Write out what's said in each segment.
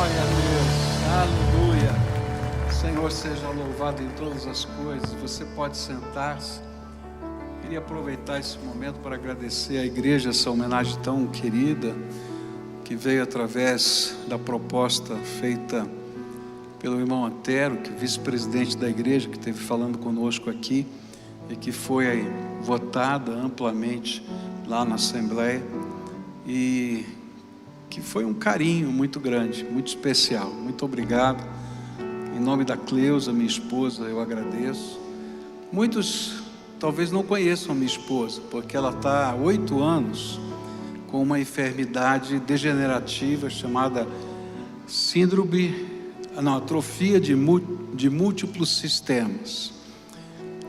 Glória a Deus, aleluia. Senhor seja louvado em todas as coisas. Você pode sentar-se. Queria aproveitar esse momento para agradecer à igreja essa homenagem tão querida, que veio através da proposta feita pelo irmão Antero, que é vice-presidente da igreja, que esteve falando conosco aqui, e que foi votada amplamente lá na Assembleia, e que foi um carinho muito grande, muito especial. Muito obrigado. Em nome da Cleusa, minha esposa, eu agradeço. Muitos talvez não conheçam a minha esposa, porque ela está há 8 anos com uma enfermidade degenerativa chamada atrofia de múltiplos sistemas.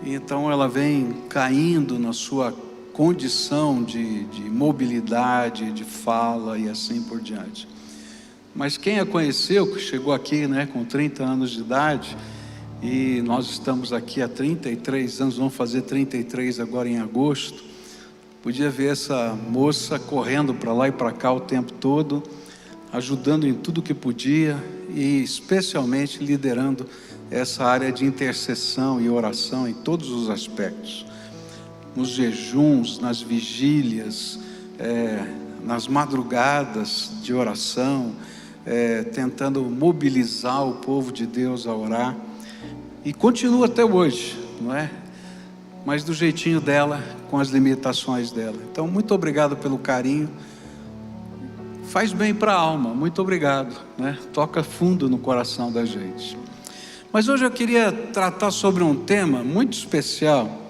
E então ela vem caindo na sua condição de mobilidade, de fala e assim por diante. Mas quem a conheceu, que chegou aqui com 30 anos de idade, e nós estamos aqui há 33 anos, vamos fazer 33 agora em agosto, podia ver essa moça correndo para lá e para cá o tempo todo, ajudando em tudo que podia e especialmente liderando essa área de intercessão e oração em todos os aspectos. Nos jejuns, nas vigílias, nas madrugadas de oração, tentando mobilizar o povo de Deus a orar, e continua até hoje, não é? Mas do jeitinho dela, com as limitações dela. Então, muito obrigado pelo carinho, faz bem para a alma, muito obrigado, né? Toca fundo no coração da gente. Mas hoje eu queria tratar sobre um tema muito especial,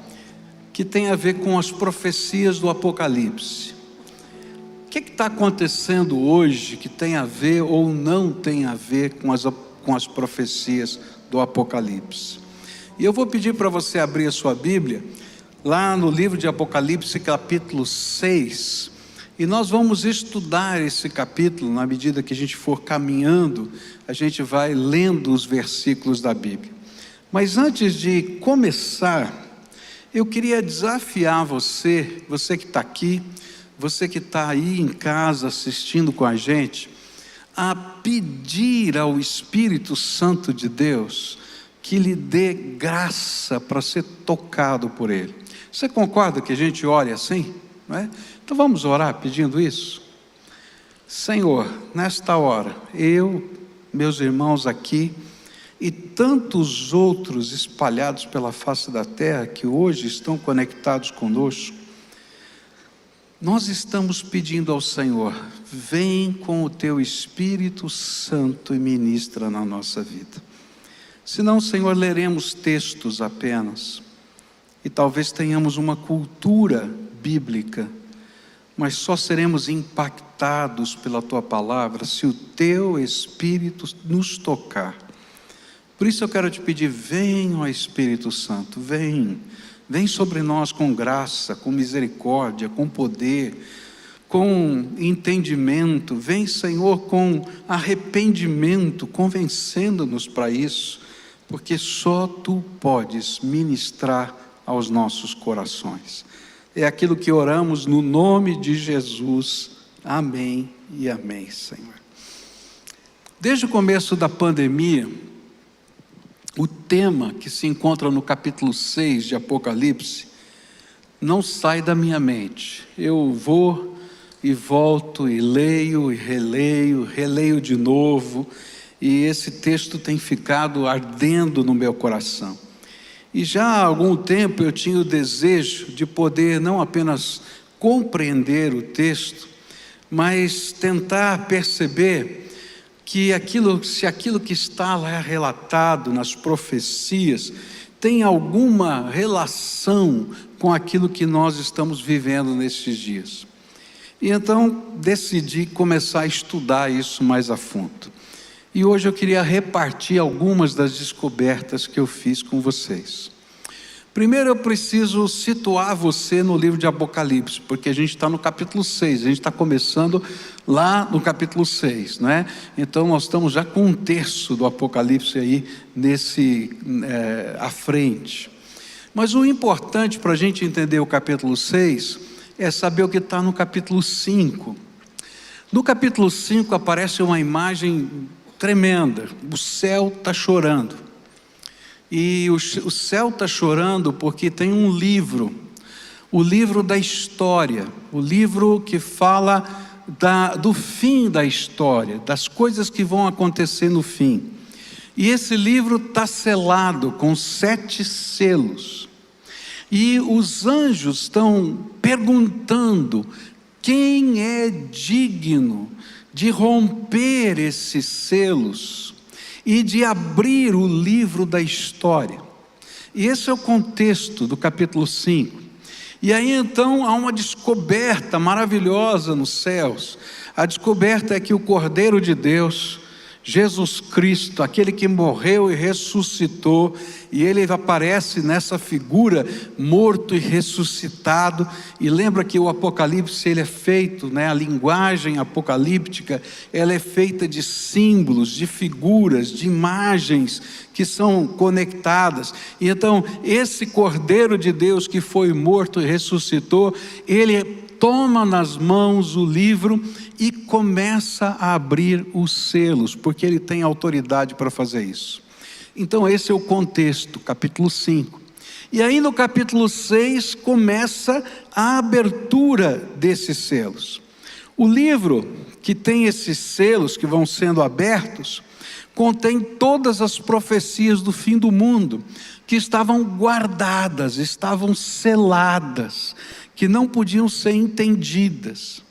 que tem a ver com as profecias do Apocalipse. O que está acontecendo hoje que tem a ver ou não tem a ver com as profecias do Apocalipse? E eu vou pedir para você abrir a sua Bíblia, lá no livro de Apocalipse, capítulo 6, e nós vamos estudar esse capítulo. Na medida que a gente for caminhando, a gente vai lendo os versículos da Bíblia. Mas antes de começar, eu queria desafiar você que está aqui, você que está aí em casa assistindo com a gente, a pedir ao Espírito Santo de Deus que lhe dê graça para ser tocado por Ele. Você concorda que a gente ore assim? Não é? Então vamos orar pedindo isso? Senhor, nesta hora, eu, meus irmãos aqui, e tantos outros espalhados pela face da terra, que hoje estão conectados conosco, nós estamos pedindo ao Senhor, vem com o teu Espírito Santo e ministra na nossa vida. Senão, Senhor, leremos textos apenas, e talvez tenhamos uma cultura bíblica, mas só seremos impactados pela tua palavra se o teu Espírito nos tocar. Por isso eu quero te pedir, vem, ó Espírito Santo, vem sobre nós com graça, com misericórdia, com poder, com entendimento. Vem, Senhor, com arrependimento, convencendo-nos para isso, porque só tu podes ministrar aos nossos corações. É aquilo que oramos no nome de Jesus. Amém e amém, Senhor. Desde o começo da pandemia, o tema que se encontra no capítulo 6 de Apocalipse não sai da minha mente. Eu vou e volto e leio e releio de novo, e esse texto tem ficado ardendo no meu coração. E já há algum tempo eu tinha o desejo de poder não apenas compreender o texto, mas tentar perceber que se aquilo que está lá relatado nas profecias tem alguma relação com aquilo que nós estamos vivendo nesses dias. E então decidi começar a estudar isso mais a fundo. E hoje eu queria repartir algumas das descobertas que eu fiz com vocês. Primeiro eu preciso situar você no livro de Apocalipse, porque a gente está no capítulo 6, a gente está começando lá no capítulo 6, não é? Então nós estamos já com 1/3 do Apocalipse aí à frente. Mas o importante para a gente entender o capítulo 6 é saber o que está no capítulo 5. No capítulo 5 aparece uma imagem tremenda. O céu está chorando. E o céu está chorando porque tem um livro, o livro da história, o livro que fala do fim da história, das coisas que vão acontecer no fim. E esse livro está selado com 7 selos. E os anjos estão perguntando: quem é digno de romper esses selos e de abrir o livro da história? E esse é o contexto do capítulo 5. E aí então há uma descoberta maravilhosa nos céus. A descoberta é que o Cordeiro de Deus, Jesus Cristo, aquele que morreu e ressuscitou, e ele aparece nessa figura, morto e ressuscitado. E lembra que o Apocalipse, ele é feito, a linguagem apocalíptica, ela é feita de símbolos, de figuras, de imagens que são conectadas. E então esse Cordeiro de Deus que foi morto e ressuscitou, ele toma nas mãos o livro e começa a abrir os selos, porque ele tem autoridade para fazer isso. Então esse é o contexto, capítulo 5. E aí no capítulo 6 começa a abertura desses selos. O livro que tem esses selos que vão sendo abertos, contém todas as profecias do fim do mundo, que estavam guardadas, estavam seladas, que não podiam ser entendidas.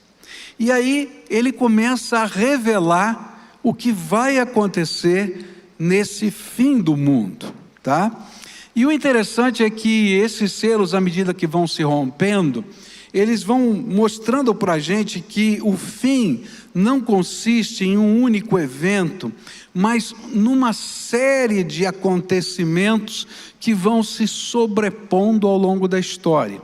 E aí ele começa a revelar o que vai acontecer nesse fim do mundo, tá? E o interessante é que esses selos, à medida que vão se rompendo, eles vão mostrando para a gente que o fim não consiste em um único evento, mas numa série de acontecimentos que vão se sobrepondo ao longo da história.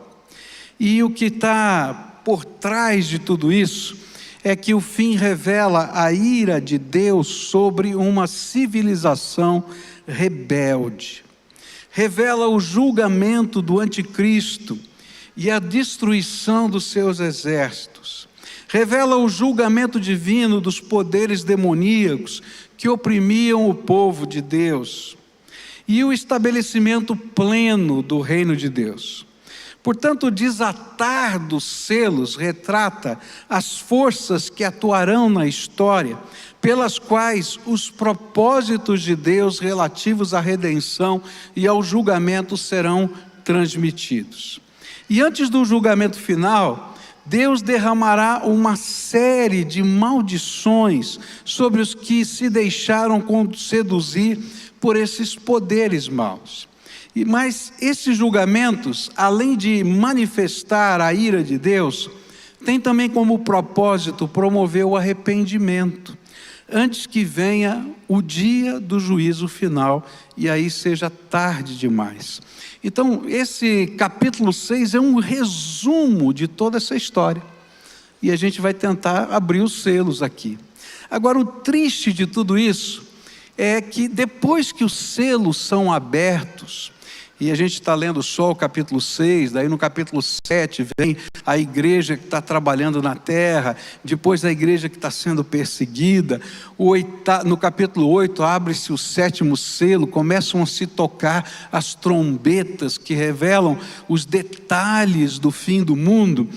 E o que está por trás de tudo isso é que o fim revela a ira de Deus sobre uma civilização rebelde. Revela o julgamento do anticristo e a destruição dos seus exércitos. Revela o julgamento divino dos poderes demoníacos que oprimiam o povo de Deus. E o estabelecimento pleno do reino de Deus. Portanto, o desatar dos selos retrata as forças que atuarão na história, pelas quais os propósitos de Deus relativos à redenção e ao julgamento serão transmitidos. E antes do julgamento final, Deus derramará uma série de maldições sobre os que se deixaram seduzir por esses poderes maus. Mas esses julgamentos, além de manifestar a ira de Deus, tem também como propósito promover o arrependimento, antes que venha o dia do juízo final, e aí seja tarde demais. Então, esse capítulo 6 é um resumo de toda essa história, e a gente vai tentar abrir os selos aqui. Agora, o triste de tudo isso é que depois que os selos são abertos, e a gente está lendo só o capítulo 6, daí no capítulo 7 vem a igreja que está trabalhando na terra, depois a igreja que está sendo perseguida. No capítulo 8 abre-se o 7º selo, começam a se tocar as trombetas que revelam os detalhes do fim do mundo.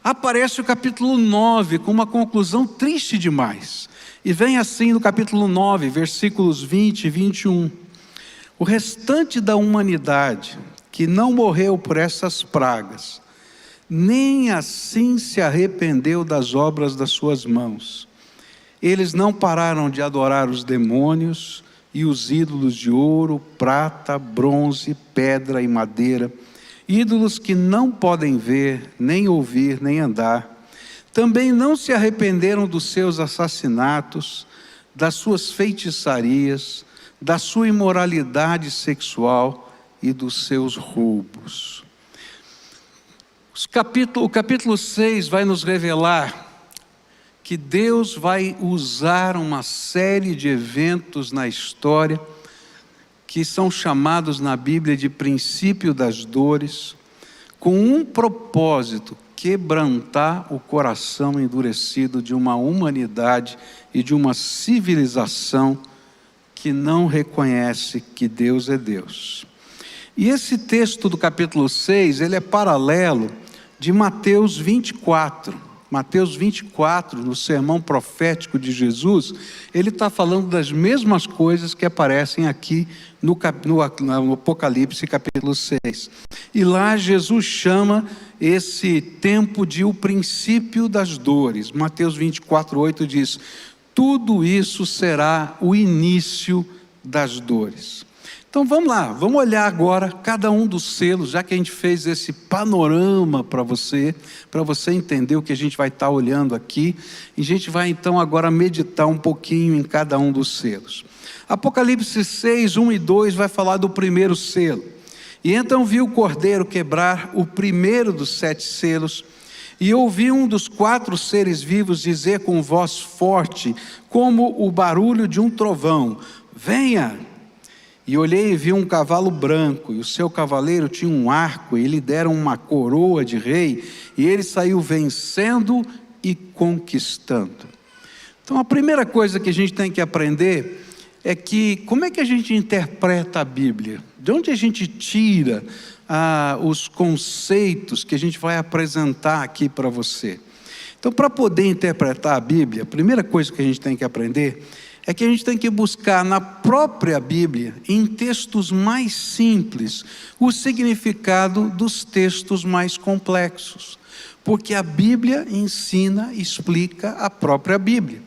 Aparece o capítulo 9 com uma conclusão triste demais. E vem assim no capítulo 9, versículos 20 e 21. O restante da humanidade que não morreu por essas pragas, nem assim se arrependeu das obras das suas mãos. Eles não pararam de adorar os demônios e os ídolos de ouro, prata, bronze, pedra e madeira, ídolos que não podem ver, nem ouvir, nem andar. Também não se arrependeram dos seus assassinatos, das suas feitiçarias, da sua imoralidade sexual e dos seus roubos. O capítulo 6 vai nos revelar que Deus vai usar uma série de eventos na história que são chamados na Bíblia de princípio das dores, com um propósito, quebrantar o coração endurecido de uma humanidade e de uma civilização que não reconhece que Deus é Deus. E esse texto do capítulo 6, ele é paralelo de Mateus 24. Mateus 24, no sermão profético de Jesus, ele está falando das mesmas coisas que aparecem aqui no Apocalipse capítulo 6. E lá Jesus chama esse tempo de o princípio das dores. Mateus 24, 8 diz: tudo isso será o início das dores. Então vamos lá, vamos olhar agora cada um dos selos, já que a gente fez esse panorama para você entender o que a gente vai estar olhando aqui. E a gente vai então agora meditar um pouquinho em cada um dos selos. Apocalipse 6, 1 e 2 vai falar do primeiro selo. E então vi o Cordeiro quebrar o primeiro dos 7 selos, e ouvi um dos 4 seres vivos dizer com voz forte, como o barulho de um trovão: venha! E olhei e vi um cavalo branco, e o seu cavaleiro tinha um arco, e lhe deram uma coroa de rei, e ele saiu vencendo e conquistando. Então a primeira coisa que a gente tem que aprender é que, como é que a gente interpreta a Bíblia? De onde a gente tira os conceitos que a gente vai apresentar aqui para você? Então, para poder interpretar a Bíblia, a primeira coisa que a gente tem que aprender é que a gente tem que buscar na própria Bíblia, em textos mais simples, o significado dos textos mais complexos. Porque a Bíblia ensina, explica a própria Bíblia.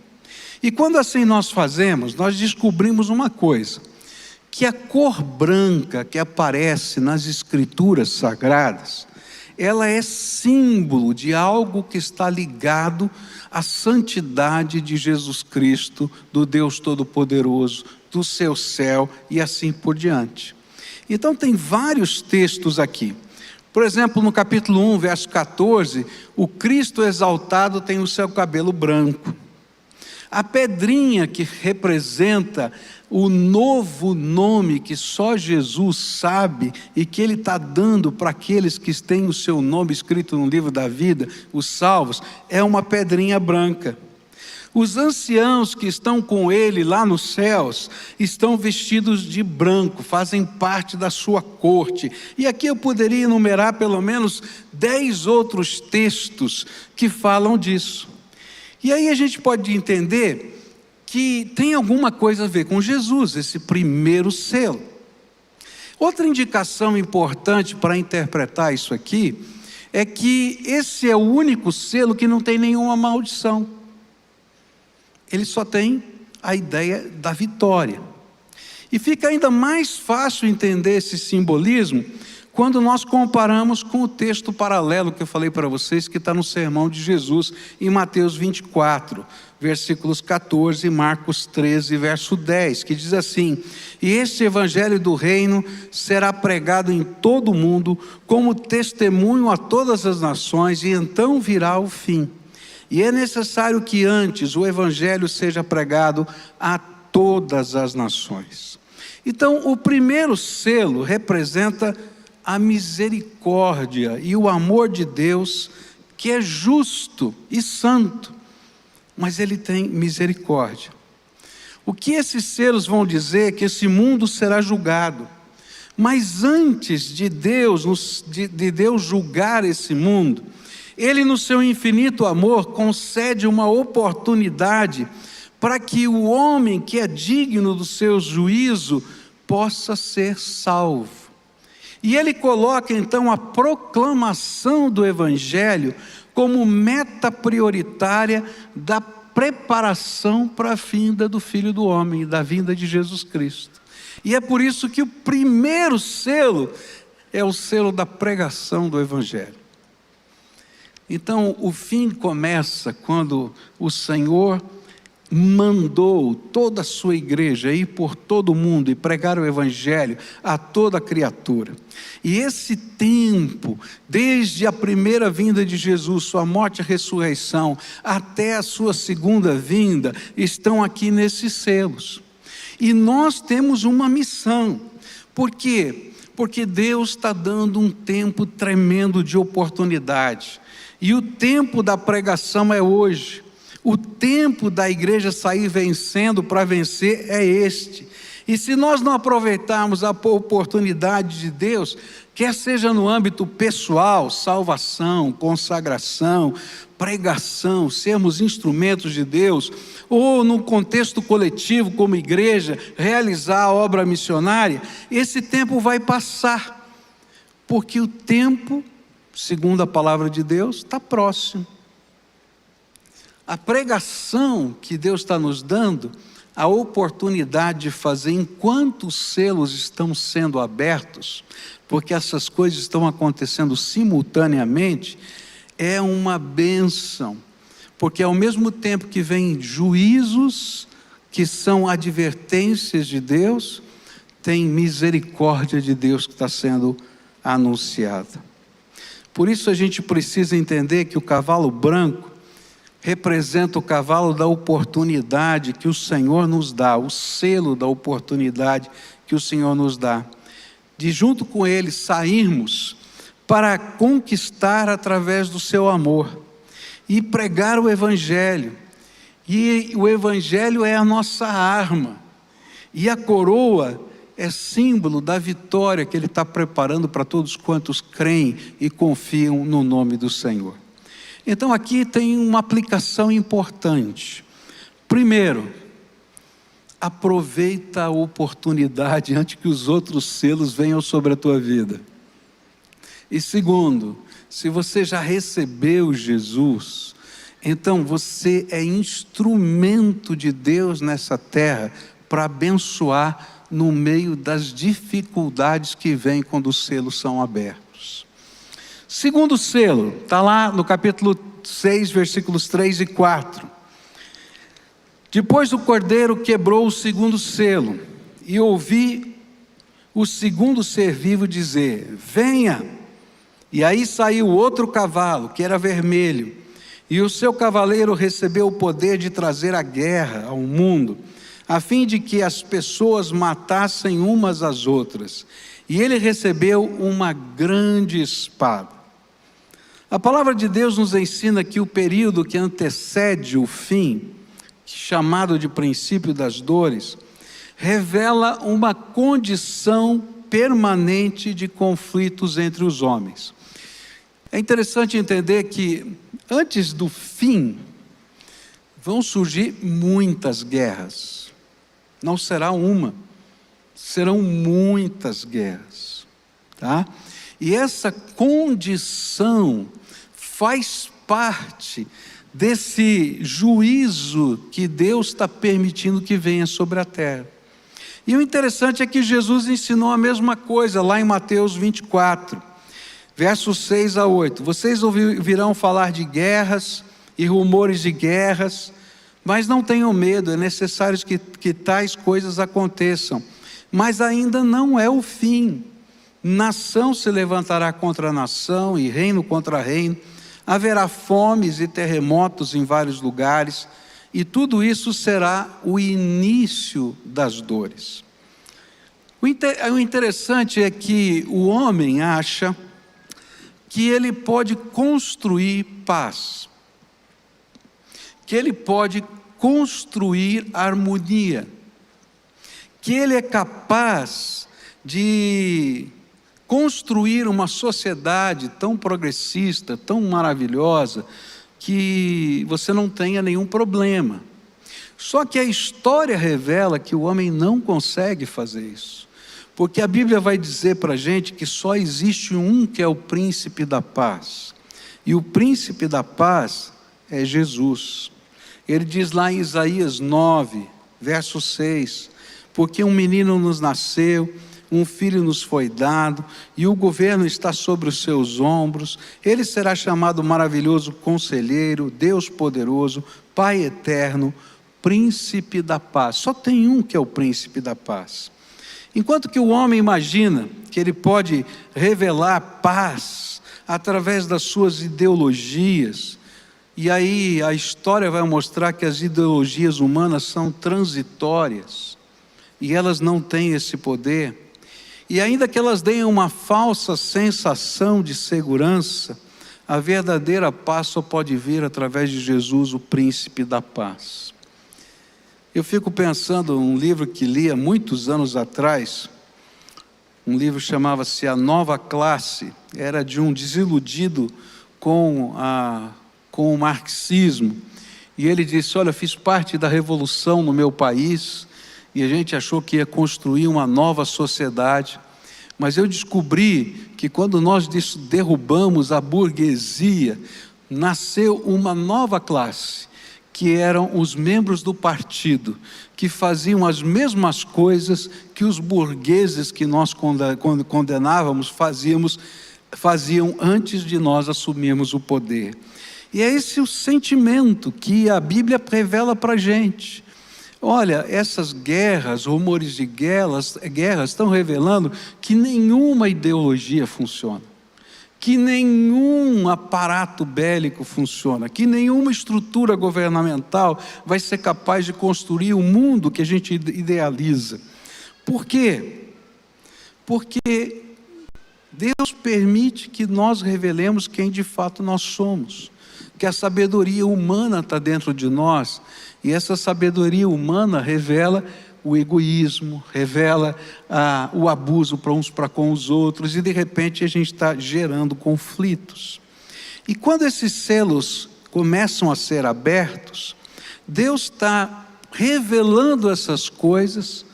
E quando assim nós fazemos, nós descobrimos uma coisa: que a cor branca que aparece nas Escrituras Sagradas, ela é símbolo de algo que está ligado à santidade de Jesus Cristo, do Deus Todo-Poderoso, do seu céu e assim por diante. Então tem vários textos aqui. Por exemplo, no capítulo 1, verso 14, o Cristo exaltado tem o seu cabelo branco. A pedrinha que representa o novo nome que só Jesus sabe e que Ele está dando para aqueles que têm o seu nome escrito no livro da vida, os salvos, é uma pedrinha branca. Os anciãos que estão com Ele lá nos céus estão vestidos de branco, fazem parte da sua corte. E aqui eu poderia enumerar pelo menos 10 outros textos que falam disso. E aí a gente pode entender que tem alguma coisa a ver com Jesus, esse primeiro selo. Outra indicação importante para interpretar isso aqui é que esse é o único selo que não tem nenhuma maldição. Ele só tem a ideia da vitória. E fica ainda mais fácil entender esse simbolismo quando nós comparamos com o texto paralelo que eu falei para vocês, que está no sermão de Jesus, em Mateus 24, versículos 14, e Marcos 13, verso 10, que diz assim: e este evangelho do reino será pregado em todo o mundo, como testemunho a todas as nações, e então virá o fim. E é necessário que antes o evangelho seja pregado a todas as nações. Então, o primeiro selo representa a misericórdia e o amor de Deus, que é justo e santo, mas Ele tem misericórdia. O que esses selos vão dizer é que esse mundo será julgado, mas antes de Deus julgar esse mundo, Ele, no seu infinito amor, concede uma oportunidade para que o homem que é digno do seu juízo possa ser salvo. E Ele coloca então a proclamação do Evangelho como meta prioritária da preparação para a vinda do Filho do Homem, da vinda de Jesus Cristo. E é por isso que o primeiro selo é o selo da pregação do Evangelho. Então, o fim começa quando o Senhor mandou toda a sua igreja ir por todo o mundo e pregar o Evangelho a toda criatura. E esse tempo, desde a primeira vinda de Jesus, sua morte e ressurreição, até a sua segunda vinda, estão aqui nesses selos. E nós temos uma missão. Por quê? Porque Deus está dando um tempo tremendo de oportunidade. E o tempo da pregação é hoje. O tempo da igreja sair vencendo para vencer é este. E se nós não aproveitarmos a oportunidade de Deus, quer seja no âmbito pessoal, salvação, consagração, pregação, sermos instrumentos de Deus, ou no contexto coletivo como igreja, realizar a obra missionária, esse tempo vai passar, porque o tempo, segundo a palavra de Deus, está próximo. A pregação que Deus está nos dando, a oportunidade de fazer enquanto os selos estão sendo abertos, porque essas coisas estão acontecendo simultaneamente, é uma bênção, porque ao mesmo tempo que vem juízos, que são advertências de Deus, tem misericórdia de Deus que está sendo anunciada. Por isso a gente precisa entender que o cavalo branco representa o cavalo da oportunidade que o Senhor nos dá, o selo da oportunidade que o Senhor nos dá, de junto com ele sairmos para conquistar através do seu amor e pregar o Evangelho. E o Evangelho é a nossa arma, e a coroa é símbolo da vitória que ele está preparando para todos quantos creem e confiam no nome do Senhor. Então aqui tem uma aplicação importante. Primeiro, aproveita a oportunidade antes que os outros selos venham sobre a tua vida. E segundo, se você já recebeu Jesus, então você é instrumento de Deus nessa terra para abençoar no meio das dificuldades que vêm quando os selos são abertos. Segundo selo, está lá no capítulo 6, versículos 3 e 4. Depois o cordeiro quebrou o segundo selo, e ouvi o segundo ser vivo dizer: venha! E aí saiu outro cavalo, que era vermelho, e o seu cavaleiro recebeu o poder de trazer a guerra ao mundo, a fim de que as pessoas matassem umas às outras. E ele recebeu uma grande espada. A palavra de Deus nos ensina que o período que antecede o fim, chamado de princípio das dores, revela uma condição permanente de conflitos entre os homens. É interessante entender que antes do fim vão surgir muitas guerras. Não será uma, serão muitas guerras, tá? E essa condição faz parte desse juízo que Deus está permitindo que venha sobre a terra. E o interessante é que Jesus ensinou a mesma coisa lá em Mateus 24, versos 6 a 8. Vocês ouvirão falar de guerras e rumores de guerras, mas não tenham medo, é necessário que tais coisas aconteçam. Mas ainda não é o fim. Nação se levantará contra nação e reino contra reino. Haverá fomes e terremotos em vários lugares, e tudo isso será o início das dores. O interessante é que o homem acha que ele pode construir paz, que ele pode construir harmonia, que ele é capaz de construir uma sociedade tão progressista, tão maravilhosa, que você não tenha nenhum problema. Só que a história revela que o homem não consegue fazer isso, porque a Bíblia vai dizer para a gente que só existe um que é o príncipe da paz, e o príncipe da paz é Jesus. Ele diz lá em Isaías 9, verso 6, porque um menino nos nasceu, um filho nos foi dado, e o governo está sobre os seus ombros. Ele será chamado maravilhoso conselheiro, Deus poderoso, Pai eterno, príncipe da paz. Só tem um que é o príncipe da paz. Enquanto que o homem imagina que ele pode revelar paz através das suas ideologias, e aí a história vai mostrar que as ideologias humanas são transitórias, e elas não têm esse poder. E ainda que elas deem uma falsa sensação de segurança, A verdadeira paz só pode vir através de Jesus, o príncipe da paz. Eu fico pensando um livro que li há muitos anos atrás, um livro chamava-se A Nova Classe, era de um desiludido com o marxismo, e ele disse: olha, fiz parte da revolução no meu país, e a gente achou que ia construir uma nova sociedade, mas eu descobri que quando nós derrubamos a burguesia, nasceu uma nova classe, que eram os membros do partido, que faziam as mesmas coisas que os burgueses que nós condenávamos faziam antes de nós assumirmos o poder. E é esse o sentimento que a Bíblia revela para a gente. Olha, essas guerras, rumores de guerras estão revelando que nenhuma ideologia funciona, que nenhum aparato bélico funciona, que nenhuma estrutura governamental vai ser capaz de construir o mundo que a gente idealiza. Por quê? Porque Deus permite que nós revelemos quem de fato nós somos, que a sabedoria humana está dentro de nós, e essa sabedoria humana revela o egoísmo, revela o abuso para uns para com os outros, e de repente a gente está gerando conflitos. E quando esses selos começam a ser abertos, Deus está revelando essas coisas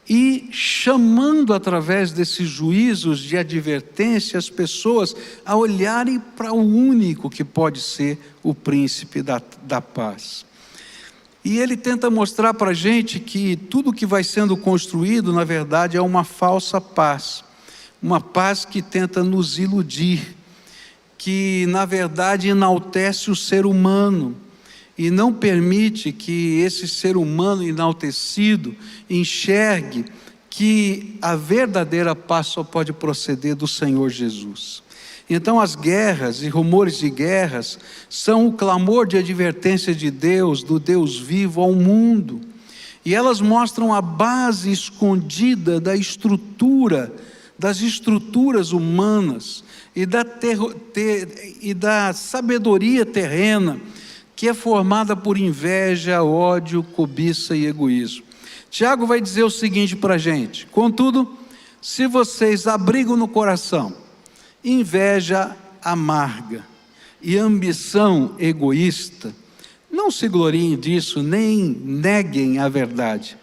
e chamando através desses juízos de advertência as pessoas a olharem para o único que pode ser o príncipe da paz. E ele tenta mostrar para a gente que tudo que vai sendo construído, na verdade, é uma falsa paz. Uma paz que tenta nos iludir, que, na verdade, enaltece o ser humano e não permite que esse ser humano enaltecido enxergue que a verdadeira paz só pode proceder do Senhor Jesus. Então as guerras e rumores de guerras são o clamor de advertência de Deus, do Deus vivo ao mundo. E elas mostram a base escondida das estruturas humanas e da sabedoria terrena, que é formada por inveja, ódio, cobiça e egoísmo. Tiago vai dizer o seguinte para a gente: contudo, se vocês abrigam no coração inveja amarga e ambição egoísta, não se gloriem disso, nem neguem a verdade.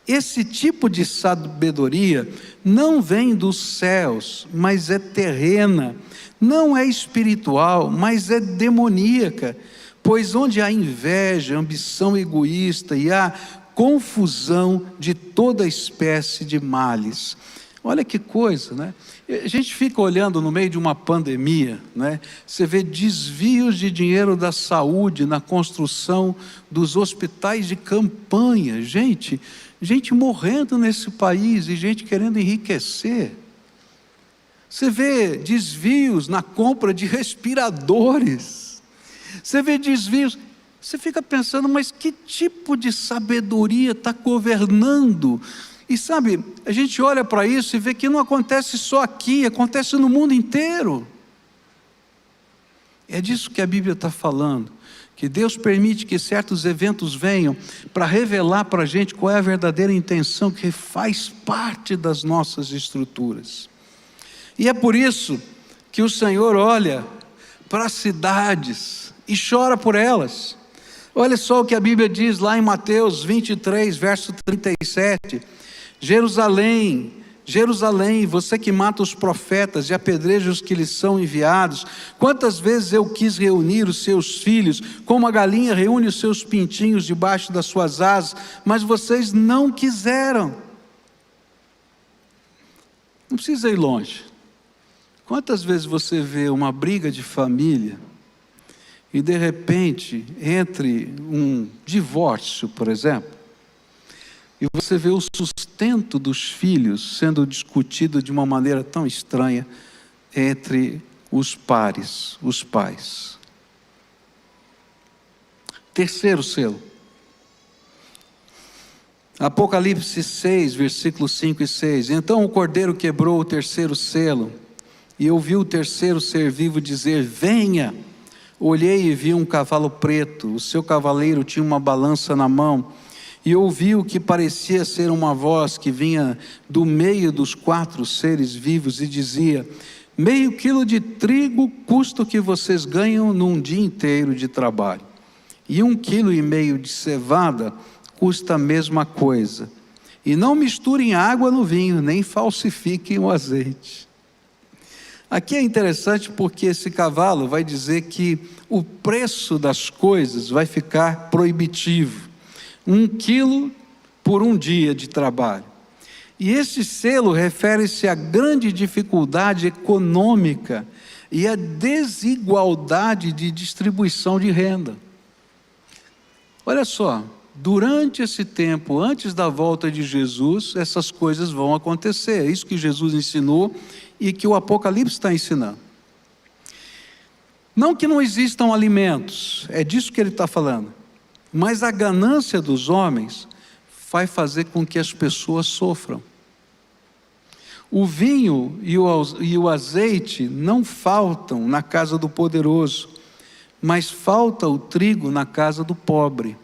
Esse tipo de sabedoria não vem dos céus, mas é terrena, não é espiritual, mas é demoníaca, pois onde há inveja, ambição egoísta e há confusão de toda espécie de males. Olha que coisa, né? A gente fica olhando no meio de uma pandemia, né? Você vê desvios de dinheiro da saúde na construção dos hospitais de campanha, gente morrendo nesse país e gente querendo enriquecer. Você vê desvios na compra de respiradores, você vê desvios, você fica pensando, mas que tipo de sabedoria está governando? E sabe, a gente olha para isso e vê que não acontece só aqui, acontece no mundo inteiro. É disso que a Bíblia está falando, que Deus permite que certos eventos venham para revelar para a gente qual é a verdadeira intenção que faz parte das nossas estruturas. E é por isso que o Senhor olha para as cidades e chora por elas. Olha só o que a Bíblia diz lá em Mateus 23, verso 37. Jerusalém, Jerusalém, você que mata os profetas e apedreja os que lhes são enviados, quantas vezes eu quis reunir os seus filhos, como a galinha reúne os seus pintinhos debaixo das suas asas, mas vocês não quiseram. Não precisa ir longe. Quantas vezes você vê uma briga de família e de repente, entre um divórcio, por exemplo, e você vê o sustento dos filhos sendo discutido de uma maneira tão estranha entre os pares, os pais. Terceiro selo. Apocalipse 6, versículos 5 e 6. Então o cordeiro quebrou o terceiro selo, E eu vi o terceiro ser vivo dizer: venha. Olhei e vi um cavalo preto, o seu cavaleiro tinha uma balança na mão, e ouvi o que parecia ser uma voz que vinha do meio dos 4 seres vivos e dizia: 0,5 quilo de trigo custa o que vocês ganham num dia inteiro de trabalho, e 1,5 quilo de cevada custa a mesma coisa. E não misturem água no vinho, nem falsifiquem o azeite. Aqui é interessante porque esse cavalo vai dizer que o preço das coisas vai ficar proibitivo. 1 quilo por um dia de trabalho. E esse selo refere-se à grande dificuldade econômica e à desigualdade de distribuição de renda. Olha só, durante esse tempo, antes da volta de Jesus, essas coisas vão acontecer. É isso que Jesus ensinou e que o Apocalipse está ensinando. Não que não existam alimentos, é disso que ele está falando. Mas a ganância dos homens vai fazer com que as pessoas sofram. O vinho e o azeite não faltam na casa do poderoso, mas falta o trigo na casa do pobre.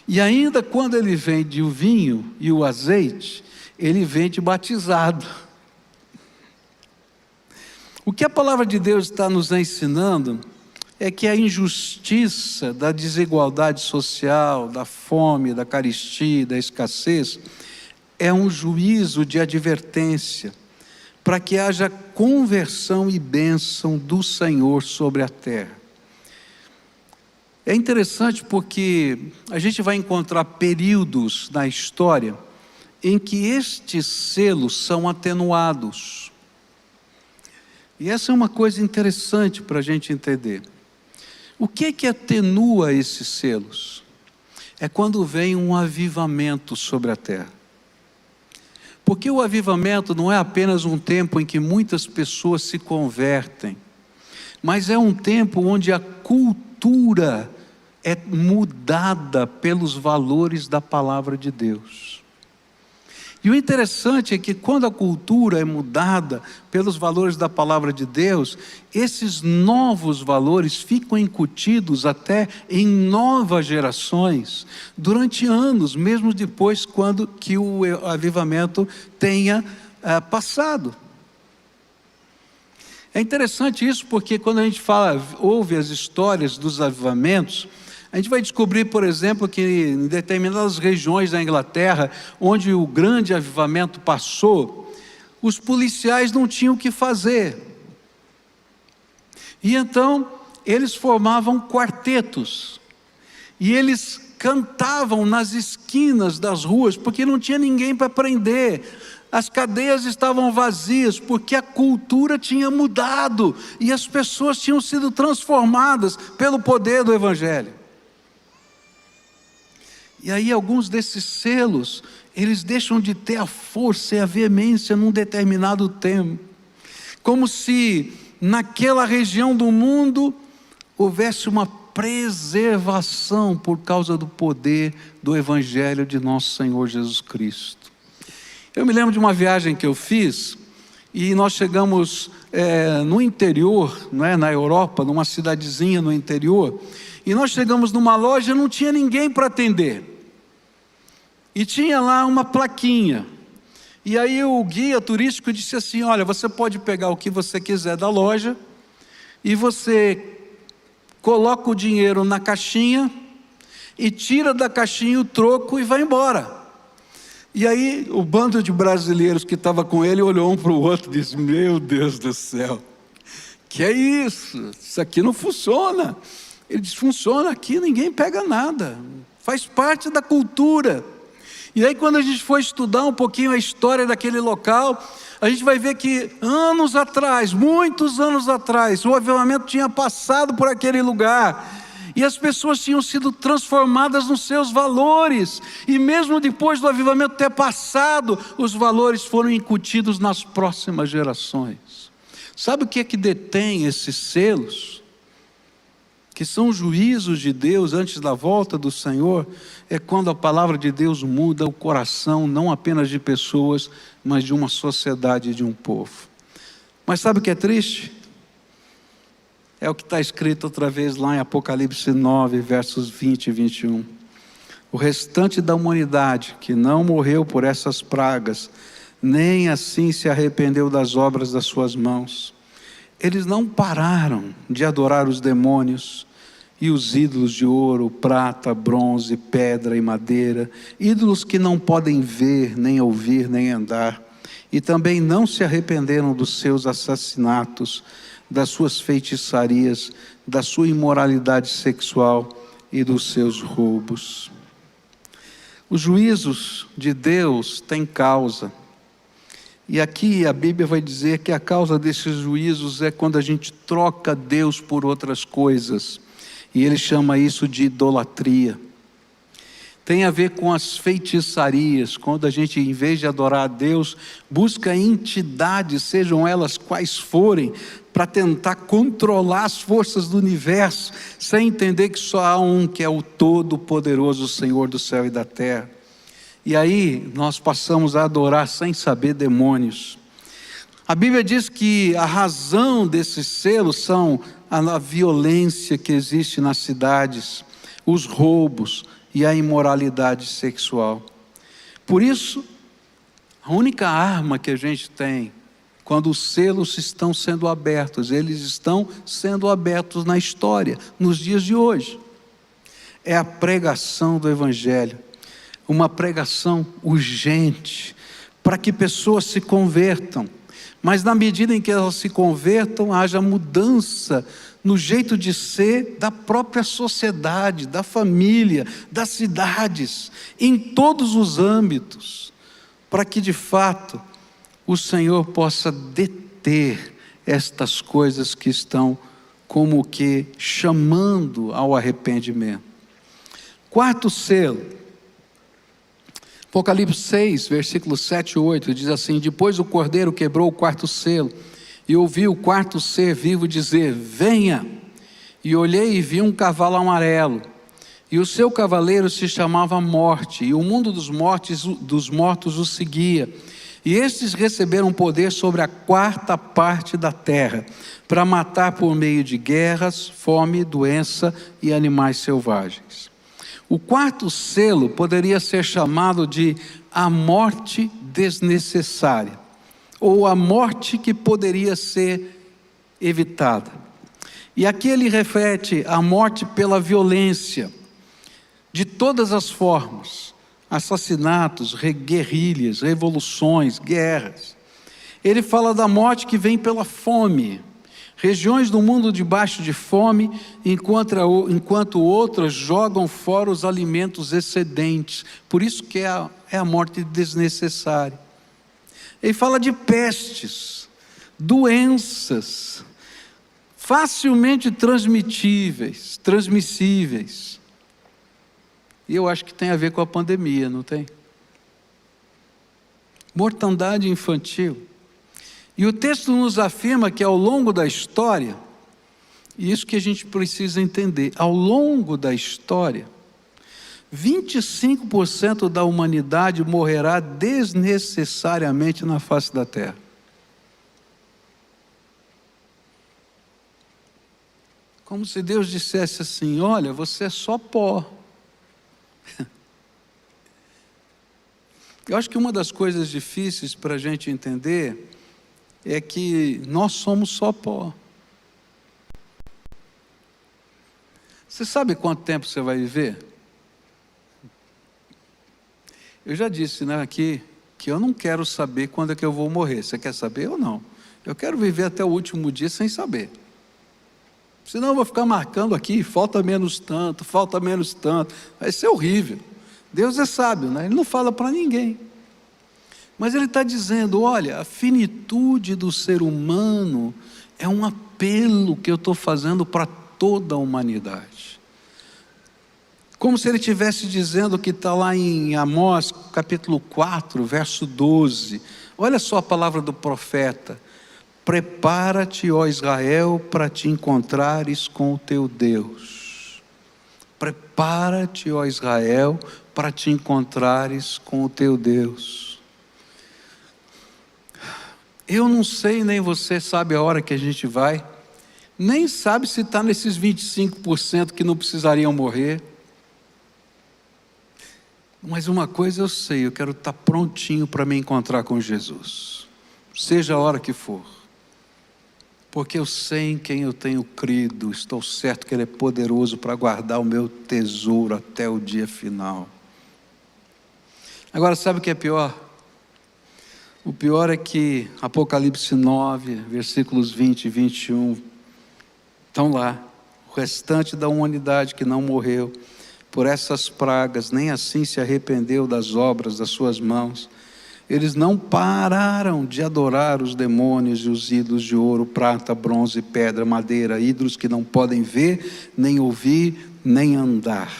E ainda quando ele vende o vinho e o azeite, ele vende batizado. O que a palavra de Deus está nos ensinando é que a injustiça da desigualdade social, da fome, da carestia, da escassez, é um juízo de advertência para que haja conversão e bênção do Senhor sobre a terra. É interessante porque a gente vai encontrar períodos na história em que estes selos são atenuados. E essa é uma coisa interessante para a gente entender. O que é que atenua esses selos? É quando vem um avivamento sobre a terra. Porque o avivamento não é apenas um tempo em que muitas pessoas se convertem, mas é um tempo onde a cultura é mudada pelos valores da palavra de Deus. E o interessante é que quando a cultura é mudada pelos valores da palavra de Deus, esses novos valores ficam incutidos até em novas gerações, durante anos, mesmo depois quando que o avivamento tenha passado. É interessante isso porque quando a gente ouve as histórias dos avivamentos, a gente vai descobrir, por exemplo, que em determinadas regiões da Inglaterra, onde o grande avivamento passou, os policiais não tinham o que fazer. E então, eles formavam quartetos. E eles cantavam nas esquinas das ruas, porque não tinha ninguém para prender. As cadeias estavam vazias, porque a cultura tinha mudado. E as pessoas tinham sido transformadas pelo poder do Evangelho. E aí alguns desses selos, eles deixam de ter a força e a veemência num determinado tempo. Como se naquela região do mundo houvesse uma preservação por causa do poder do Evangelho de nosso Senhor Jesus Cristo. Eu me lembro de uma viagem que eu fiz, e nós chegamos no interior, na Europa, numa cidadezinha no interior, e nós chegamos numa loja e não tinha ninguém para atender. E tinha lá uma plaquinha. E aí o guia turístico disse assim: olha, você pode pegar o que você quiser da loja, e você coloca o dinheiro na caixinha, e tira da caixinha o troco e vai embora. E aí o bando de brasileiros que estava com ele olhou um para o outro e disse: meu Deus do céu, que é isso? Isso aqui não funciona. Ele disse: funciona aqui, ninguém pega nada, faz parte da cultura. E aí quando a gente for estudar um pouquinho a história daquele local, a gente vai ver que anos atrás, muitos anos atrás, o avivamento tinha passado por aquele lugar, e as pessoas tinham sido transformadas nos seus valores, e mesmo depois do avivamento ter passado, os valores foram incutidos nas próximas gerações. Sabe o que é que detém esses selos? Que são juízos de Deus antes da volta do Senhor, é quando a palavra de Deus muda o coração, não apenas de pessoas, mas de uma sociedade e de um povo. Mas sabe o que é triste? É o que está escrito outra vez lá em Apocalipse 9, versos 20 e 21. O restante da humanidade que não morreu por essas pragas, nem assim se arrependeu das obras das suas mãos. Eles não pararam de adorar os demônios e os ídolos de ouro, prata, bronze, pedra e madeira, ídolos que não podem ver, nem ouvir, nem andar, e também não se arrependeram dos seus assassinatos, das suas feitiçarias, da sua imoralidade sexual e dos seus roubos. Os juízos de Deus têm causa. E aqui a Bíblia vai dizer que a causa desses juízos é quando a gente troca Deus por outras coisas. E ele chama isso de idolatria. Tem a ver com as feitiçarias, quando a gente, em vez de adorar a Deus, busca entidades, sejam elas quais forem, para tentar controlar as forças do universo, sem entender que só há um que é o Todo-Poderoso, Senhor do céu e da terra. E aí nós passamos a adorar sem saber demônios. A Bíblia diz que a razão desses selos são a violência que existe nas cidades, os roubos e a imoralidade sexual. Por isso, a única arma que a gente tem, quando os selos estão sendo abertos, eles estão sendo abertos na história, nos dias de hoje, é a pregação do Evangelho. Uma pregação urgente, para que pessoas se convertam, mas na medida em que elas se convertam, haja mudança no jeito de ser da própria sociedade, da família, das cidades, em todos os âmbitos, para que de fato o Senhor possa deter estas coisas que estão como que chamando ao arrependimento. Quarto selo, Apocalipse 6, versículos 7 e 8, diz assim: depois o Cordeiro quebrou o quarto selo, e ouvi o quarto ser vivo dizer: venha! E olhei e vi um cavalo amarelo, e o seu cavaleiro se chamava Morte, e o mundo dos mortos o seguia. E estes receberam poder sobre a quarta parte da terra, para matar por meio de guerras, fome, doença e animais selvagens. O quarto selo poderia ser chamado de a morte desnecessária, ou a morte que poderia ser evitada. E aqui ele refere a morte pela violência, de todas as formas, assassinatos, guerrilhas, revoluções, guerras. Ele fala da morte que vem pela fome, regiões do mundo debaixo de fome, enquanto outras jogam fora os alimentos excedentes. Por isso que é a morte desnecessária. Ele fala de pestes, doenças, facilmente transmissíveis. E eu acho que tem a ver com a pandemia, não tem? Mortandade infantil. E o texto nos afirma que ao longo da história, e isso que a gente precisa entender, ao longo da história, 25% da humanidade morrerá desnecessariamente na face da terra. Como se Deus dissesse assim: olha, você é só pó. Eu acho que uma das coisas difíceis para a gente entender é que nós somos só pó. Você sabe quanto tempo você vai viver? Eu já disse, né, aqui, que eu não quero saber quando é que eu vou morrer. Você quer saber ou não? Eu quero viver até o último dia sem saber. Senão eu vou ficar marcando aqui, falta menos tanto. Vai ser horrível. Deus é sábio, né? Ele não fala para ninguém. Mas ele está dizendo: olha, a finitude do ser humano é um apelo que eu estou fazendo para toda a humanidade. Como se ele estivesse dizendo, que está lá em Amós, capítulo 4, verso 12. Olha só a palavra do profeta: prepara-te, ó Israel, para te encontrares com o teu Deus. Prepara-te, ó Israel, para te encontrares com o teu Deus. Eu não sei, nem você sabe a hora que a gente vai, nem sabe se está nesses 25% que não precisariam morrer. Mas uma coisa eu sei, eu quero estar prontinho para me encontrar com Jesus, seja a hora que for, porque eu sei em quem eu tenho crido, estou certo que Ele é poderoso para guardar o meu tesouro até o dia final. Agora, sabe o que é pior? O pior é que Apocalipse 9, versículos 20 e 21, estão lá, o restante da humanidade que não morreu por essas pragas, nem assim se arrependeu das obras das suas mãos. Eles não pararam de adorar os demônios e os ídolos de ouro, prata, bronze, pedra, madeira, ídolos que não podem ver, nem ouvir, nem andar.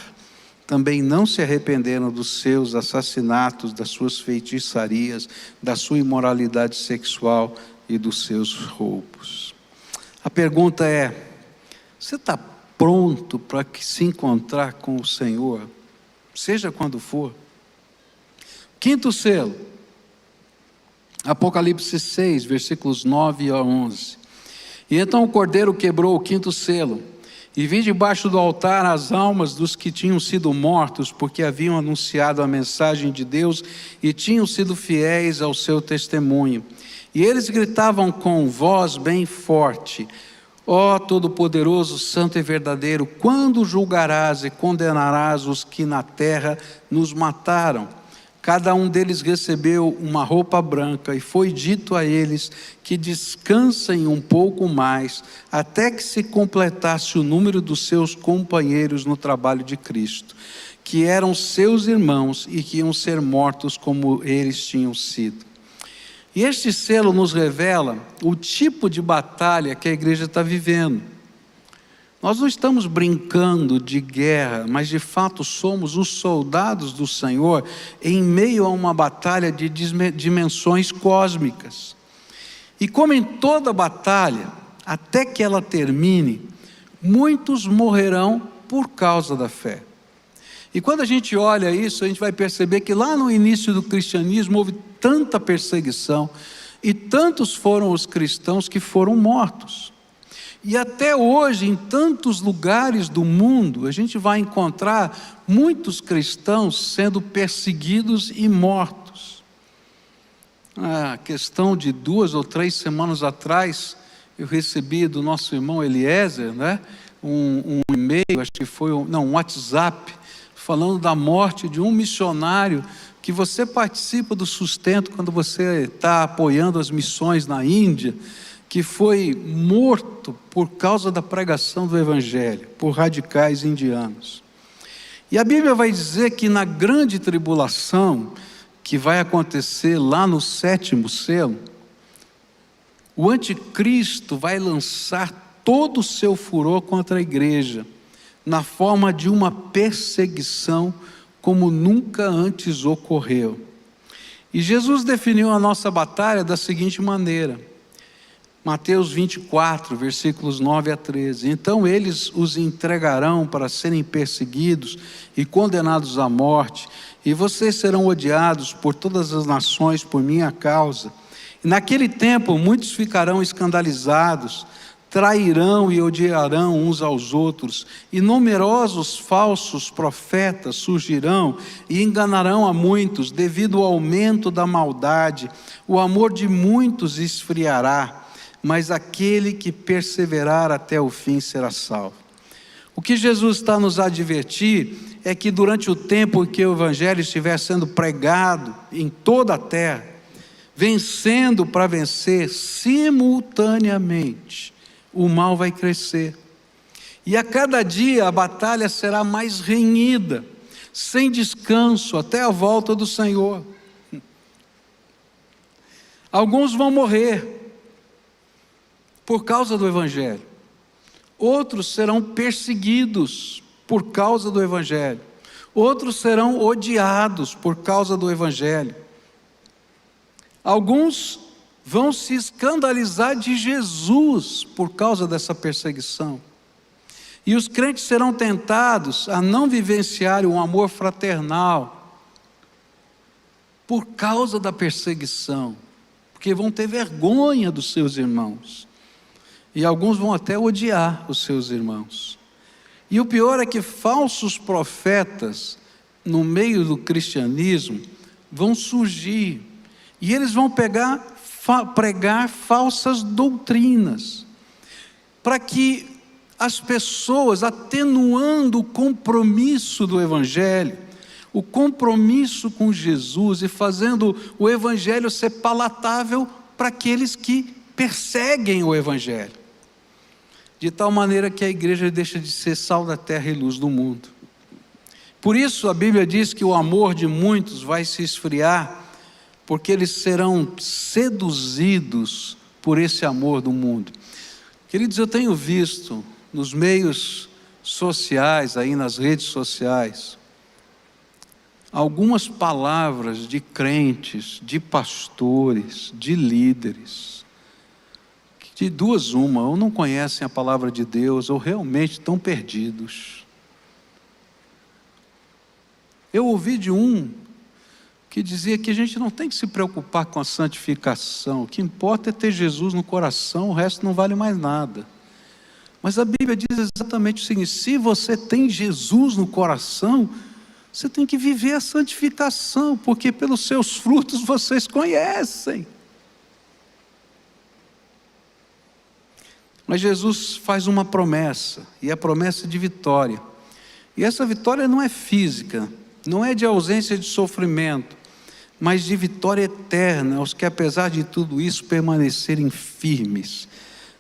Também não se arrependeram dos seus assassinatos, das suas feitiçarias, da sua imoralidade sexual e dos seus roubos. A pergunta é: você está pronto para se encontrar com o Senhor, seja quando for? Quinto selo, Apocalipse 6, versículos 9 a 11. E então o Cordeiro quebrou o quinto selo, e vi debaixo do altar as almas dos que tinham sido mortos, porque haviam anunciado a mensagem de Deus e tinham sido fiéis ao seu testemunho. E eles gritavam com voz bem forte: ó Todo-Poderoso, Santo e Verdadeiro, quando julgarás e condenarás os que na terra nos mataram? Cada um deles recebeu uma roupa branca, e foi dito a eles que descansem um pouco mais, até que se completasse o número dos seus companheiros no trabalho de Cristo, que eram seus irmãos e que iam ser mortos como eles tinham sido. E este selo nos revela o tipo de batalha que a igreja está vivendo. Nós não estamos brincando de guerra, mas de fato somos os soldados do Senhor em meio a uma batalha de dimensões cósmicas. E como em toda batalha, até que ela termine, muitos morrerão por causa da fé. E quando a gente olha isso, a gente vai perceber que lá no início do cristianismo houve tanta perseguição, e tantos foram os cristãos que foram mortos. E até hoje, em tantos lugares do mundo, a gente vai encontrar muitos cristãos sendo perseguidos e mortos. A questão de 2 ou 3 semanas atrás, eu recebi do nosso irmão Eliezer, um e-mail, acho que foi um WhatsApp, falando da morte de um missionário que você participa do sustento quando você está apoiando as missões na Índia, que foi morto por causa da pregação do Evangelho, por radicais indianos. E a Bíblia vai dizer que na grande tribulação, que vai acontecer lá no 7º selo, o anticristo vai lançar todo o seu furor contra a igreja, na forma de uma perseguição como nunca antes ocorreu. E Jesus definiu a nossa batalha da seguinte maneira: Mateus 24, versículos 9 a 13. Então eles os entregarão para serem perseguidos e condenados à morte, e vocês serão odiados por todas as nações por minha causa. E naquele tempo muitos ficarão escandalizados, trairão e odiarão uns aos outros, e numerosos falsos profetas surgirão e enganarão a muitos. Devido ao aumento da maldade, o amor de muitos esfriará, mas aquele que perseverar até o fim será salvo. O que Jesus está nos advertir é que durante o tempo em que o Evangelho estiver sendo pregado em toda a terra, vencendo para vencer simultaneamente, o mal vai crescer. E a cada dia a batalha será mais renhida, sem descanso, até a volta do Senhor. Alguns vão morrer por causa do Evangelho. Outros serão perseguidos por causa do Evangelho. Outros serão odiados por causa do Evangelho. Alguns vão se escandalizar de Jesus por causa dessa perseguição. E os crentes serão tentados a não vivenciar um amor fraternal por causa da perseguição. porque vão ter vergonha dos seus irmãos. E alguns vão até odiar os seus irmãos. E o pior é que falsos profetas, no meio do cristianismo, vão surgir. E eles vão pregar falsas doutrinas, para que as pessoas, atenuando o compromisso do Evangelho, o compromisso com Jesus e fazendo o Evangelho ser palatável para aqueles que perseguem o Evangelho, de tal maneira que a igreja deixa de ser sal da terra e luz do mundo. Por isso a Bíblia diz que o amor de muitos vai se esfriar, porque eles serão seduzidos por esse amor do mundo. Queridos, eu tenho visto nos meios sociais, aí nas redes sociais, algumas palavras de crentes, de pastores, de líderes, de duas uma, ou não conhecem a palavra de Deus, ou realmente estão perdidos. Eu ouvi de um que dizia que a gente não tem que se preocupar com a santificação, o que importa é ter Jesus no coração, o resto não vale mais nada. Mas a Bíblia diz exatamente o seguinte: se você tem Jesus no coração, você tem que viver a santificação, porque pelos seus frutos vocês conhecem. Mas Jesus faz uma promessa, e a promessa de vitória. E essa vitória não é física, não é de ausência de sofrimento, mas de vitória eterna, aos que apesar de tudo isso permanecerem firmes.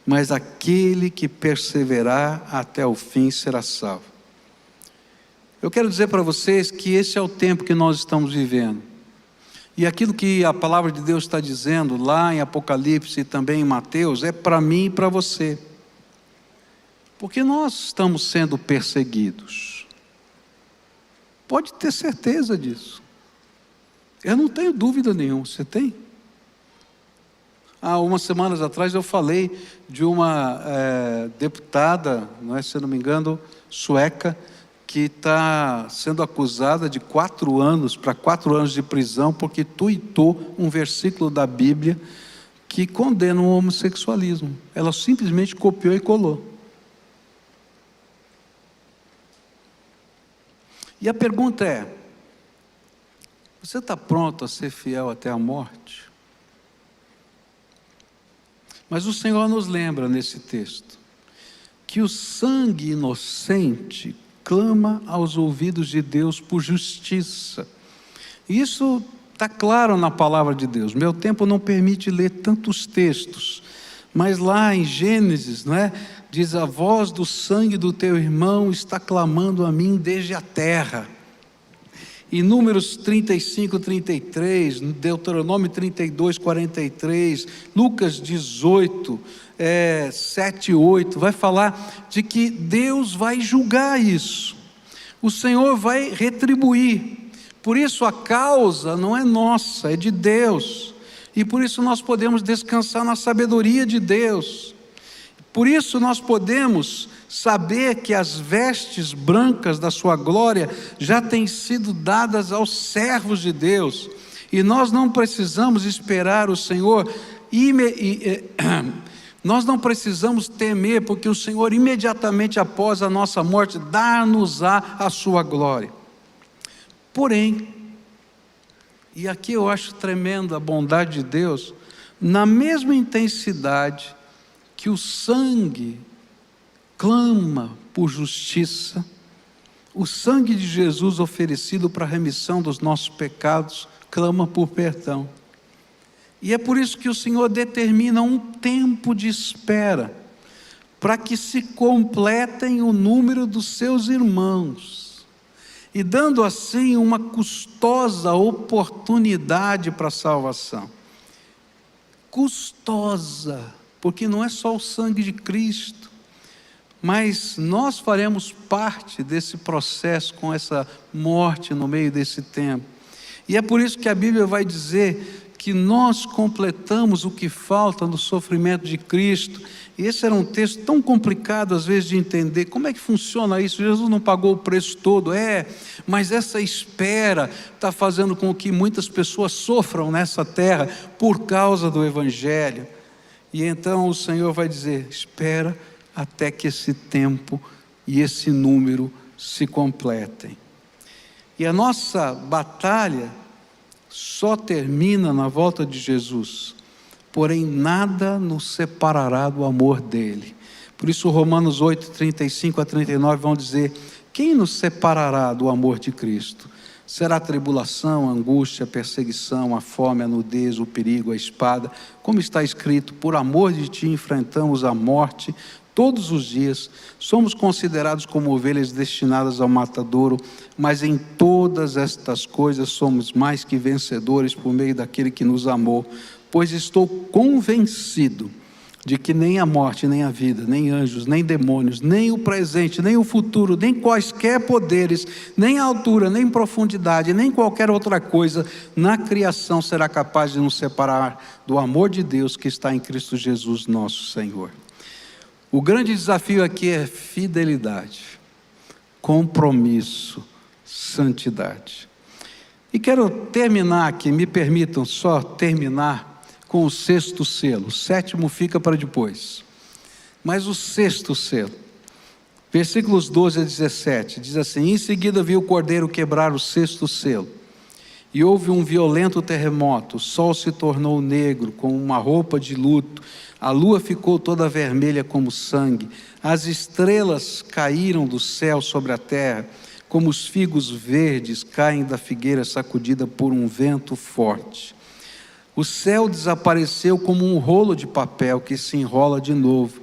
Mas aquele que perseverar até o fim será salvo. Eu quero dizer para vocês que esse é o tempo que nós estamos vivendo. E aquilo que a palavra de Deus está dizendo lá em Apocalipse e também em Mateus é para mim e para você. Porque nós estamos sendo perseguidos. Pode ter certeza disso. Eu não tenho dúvida nenhuma. Você tem? Há umas semanas atrás eu falei de uma deputada, não é, se eu não me engano, sueca, que está sendo acusada de 4 anos de prisão, porque tuitou um versículo da Bíblia que condena o homossexualismo. Ela simplesmente copiou e colou. E a pergunta é: você está pronto a ser fiel até a morte? Mas o Senhor nos lembra nesse texto que o sangue inocente clama aos ouvidos de Deus por justiça. Isso está claro na palavra de Deus. Meu tempo não permite ler tantos textos, mas lá em Gênesis, não é? Diz: a voz do sangue do teu irmão está clamando a mim desde a terra. Em Números 35, 33, Deuteronômio 32, 43, Lucas 18, 7 e 8, vai falar de que Deus vai julgar isso. O Senhor vai retribuir. Por isso a causa não é nossa, é de Deus. E por isso nós podemos descansar na sabedoria de Deus. Por isso nós podemos saber que as vestes brancas da sua glória já têm sido dadas aos servos de Deus, e nós não precisamos esperar o Senhor, nós não precisamos temer, porque o Senhor imediatamente após a nossa morte dar-nos-á a sua glória. Porém, e aqui eu acho tremenda a bondade de Deus, na mesma intensidade que o sangue clama por justiça, o sangue de Jesus oferecido para a remissão dos nossos pecados clama por perdão. E é por isso que o Senhor determina um tempo de espera, para que se completem o número dos seus irmãos, e dando assim uma custosa oportunidade para a salvação. Custosa, porque não é só o sangue de Cristo, mas nós faremos parte desse processo com essa morte no meio desse tempo. E é por isso que a Bíblia vai dizer que nós completamos o que falta no sofrimento de Cristo. E esse era um texto tão complicado às vezes de entender. Como é que funciona isso? Jesus não pagou o preço todo, mas essa espera está fazendo com que muitas pessoas sofram nessa terra por causa do Evangelho. E então o Senhor vai dizer: espera até que esse tempo e esse número se completem. E a nossa batalha só termina na volta de Jesus, porém nada nos separará do amor dele. Por isso Romanos 8, 35 a 39 vão dizer: quem nos separará do amor de Cristo? Será a tribulação, a angústia, a perseguição, a fome, a nudez, o perigo, a espada? Como está escrito: por amor de ti enfrentamos a morte todos os dias, somos considerados como ovelhas destinadas ao matadouro, mas em todas estas coisas somos mais que vencedores por meio daquele que nos amou, pois estou convencido de que nem a morte, nem a vida, nem anjos, nem demônios, nem o presente, nem o futuro, nem quaisquer poderes, nem a altura, nem profundidade, nem qualquer outra coisa na criação será capaz de nos separar do amor de Deus que está em Cristo Jesus nosso Senhor. O grande desafio aqui é fidelidade, compromisso, santidade. E quero terminar aqui, me permitam só terminar com o sexto selo. O sétimo fica para depois. Mas o sexto selo, versículos 12 a 17, diz assim: em seguida viu o cordeiro quebrar o sexto selo. E houve um violento terremoto, o sol se tornou negro, como uma roupa de luto, a lua ficou toda vermelha como sangue, as estrelas caíram do céu sobre a terra, como os figos verdes caem da figueira sacudida por um vento forte. O céu desapareceu como um rolo de papel que se enrola de novo,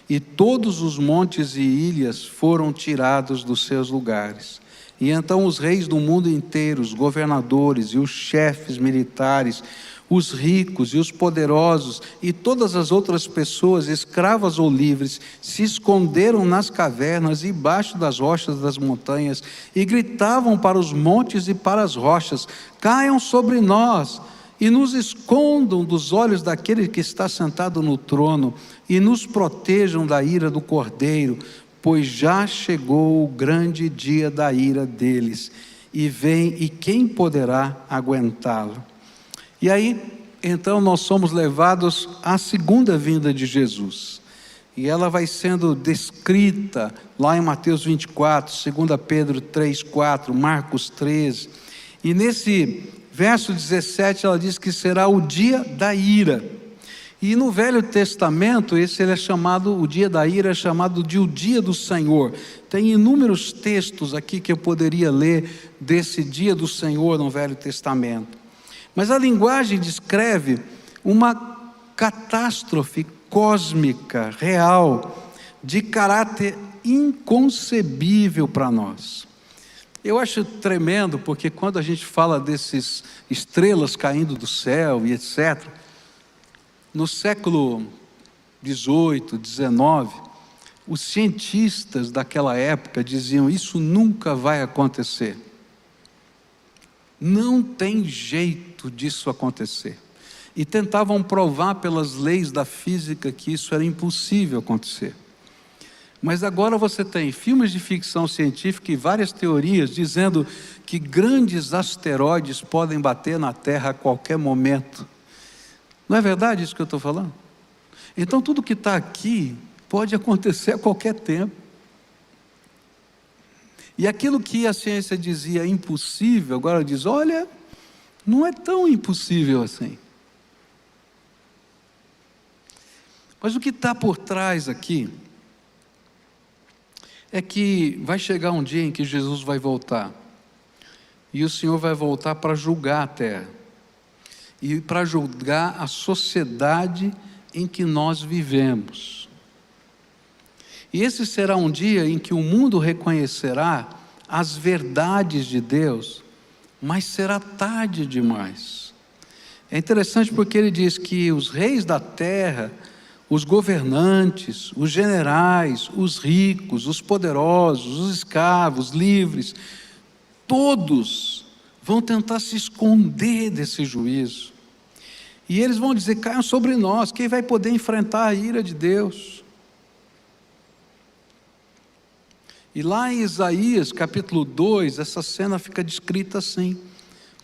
e todos os montes e ilhas foram tirados dos seus lugares. E então os reis do mundo inteiro, os governadores e os chefes militares, os ricos e os poderosos e todas as outras pessoas, escravas ou livres, se esconderam nas cavernas e embaixo das rochas das montanhas e gritavam para os montes e para as rochas: caiam sobre nós e nos escondam dos olhos daquele que está sentado no trono e nos protejam da ira do Cordeiro, pois já chegou o grande dia da ira deles, e vem, e quem poderá aguentá-lo? E aí, então, nós somos levados à segunda vinda de Jesus, e ela vai sendo descrita lá em Mateus 24, 2 Pedro 3, 4, Marcos 13, e nesse verso 17 ela diz que será o dia da ira. E no Velho Testamento, o dia da ira é chamado de o dia do Senhor. Tem inúmeros textos aqui que eu poderia ler desse dia do Senhor no Velho Testamento. Mas a linguagem descreve uma catástrofe cósmica, real, de caráter inconcebível para nós. Eu acho tremendo, porque quando a gente fala desses estrelas caindo do céu e etc., no século 18, 19, os cientistas daquela época diziam: isso nunca vai acontecer. Não tem jeito disso acontecer. E tentavam provar pelas leis da física que isso era impossível acontecer. Mas agora você tem filmes de ficção científica e várias teorias dizendo que grandes asteroides podem bater na Terra a qualquer momento. Não é verdade isso que eu estou falando? Então tudo que está aqui pode acontecer a qualquer tempo. E aquilo que a ciência dizia impossível, agora diz: olha, não é tão impossível assim. Mas o que está por trás aqui é que vai chegar um dia em que Jesus vai voltar. E o Senhor vai voltar para julgar a terra. E para julgar a sociedade em que nós vivemos. E esse será um dia em que o mundo reconhecerá as verdades de Deus, mas será tarde demais. É interessante porque ele diz que os reis da terra, os governantes, os generais, os ricos, os poderosos, os escravos, livres, todos vão tentar se esconder desse juízo. E eles vão dizer: caiam sobre nós, quem vai poder enfrentar a ira de Deus? E lá em Isaías capítulo 2, essa cena fica descrita assim: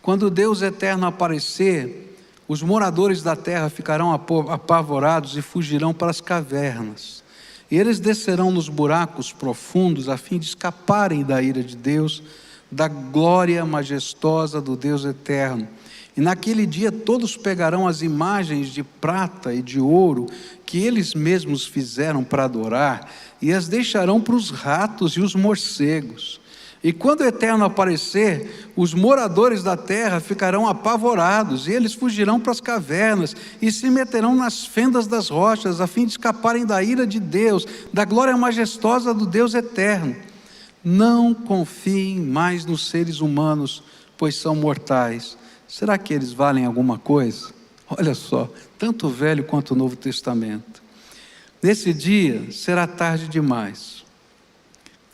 quando o Deus eterno aparecer, os moradores da terra ficarão apavorados e fugirão para as cavernas. E eles descerão nos buracos profundos a fim de escaparem da ira de Deus, da glória majestosa do Deus eterno. E naquele dia todos pegarão as imagens de prata e de ouro que eles mesmos fizeram para adorar e as deixarão para os ratos e os morcegos. E quando o Eterno aparecer, os moradores da terra ficarão apavorados, e eles fugirão para as cavernas, e se meterão nas fendas das rochas, a fim de escaparem da ira de Deus, da glória majestosa do Deus eterno. Não confiem mais nos seres humanos, pois são mortais. Será que eles valem alguma coisa? Olha só, tanto o Velho quanto o Novo Testamento. Nesse dia, será tarde demais.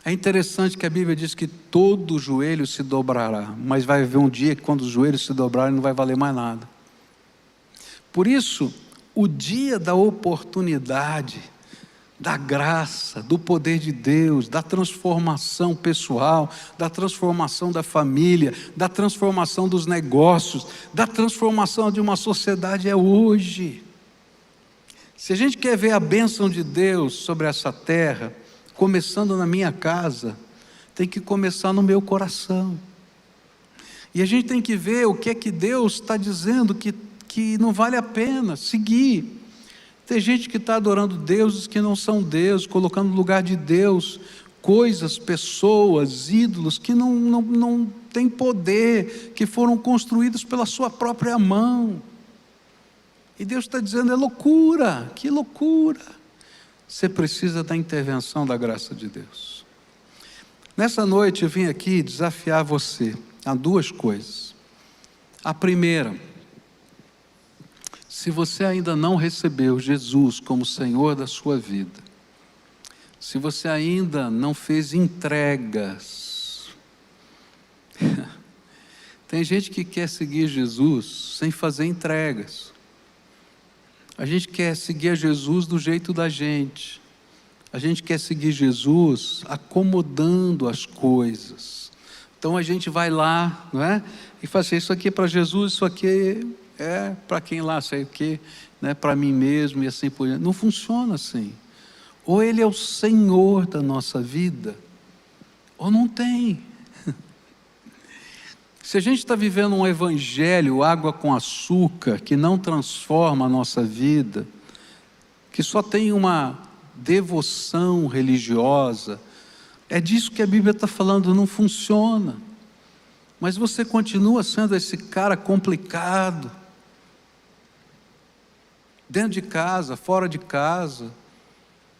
É interessante que a Bíblia diz que todo joelho se dobrará, mas vai haver um dia que quando os joelhos se dobrarem não vai valer mais nada. Por isso, o dia da oportunidade, da graça, do poder de Deus, da transformação pessoal, da transformação da família, da transformação dos negócios, da transformação de uma sociedade é hoje. Se a gente quer ver a bênção de Deus sobre essa terra, começando na minha casa, tem que começar no meu coração. E a gente tem que ver o que é que Deus está dizendo que não vale a pena seguir. Tem gente que está adorando deuses que não são Deus, colocando no lugar de Deus coisas, pessoas, ídolos que não têm poder, que foram construídos pela sua própria mão. E Deus está dizendo: é loucura, que loucura. Você precisa da intervenção da graça de Deus. Nessa noite eu vim aqui desafiar você a duas coisas. A primeira: se você ainda não recebeu Jesus como Senhor da sua vida, se você ainda não fez entregas, tem gente que quer seguir Jesus sem fazer entregas. A gente quer seguir a Jesus do jeito da gente. A gente quer seguir Jesus acomodando as coisas. Então a gente vai lá, não é? E faz assim: isso aqui é para Jesus, isso aqui é para quem lá, sei o quê, né? Para mim mesmo e assim por diante. Não funciona assim. Ou Ele é o Senhor da nossa vida, ou não tem. Se a gente está vivendo um evangelho, água com açúcar, que não transforma a nossa vida, que só tem uma devoção religiosa, é disso que a Bíblia está falando, não funciona. Mas você continua sendo esse cara complicado, dentro de casa, fora de casa,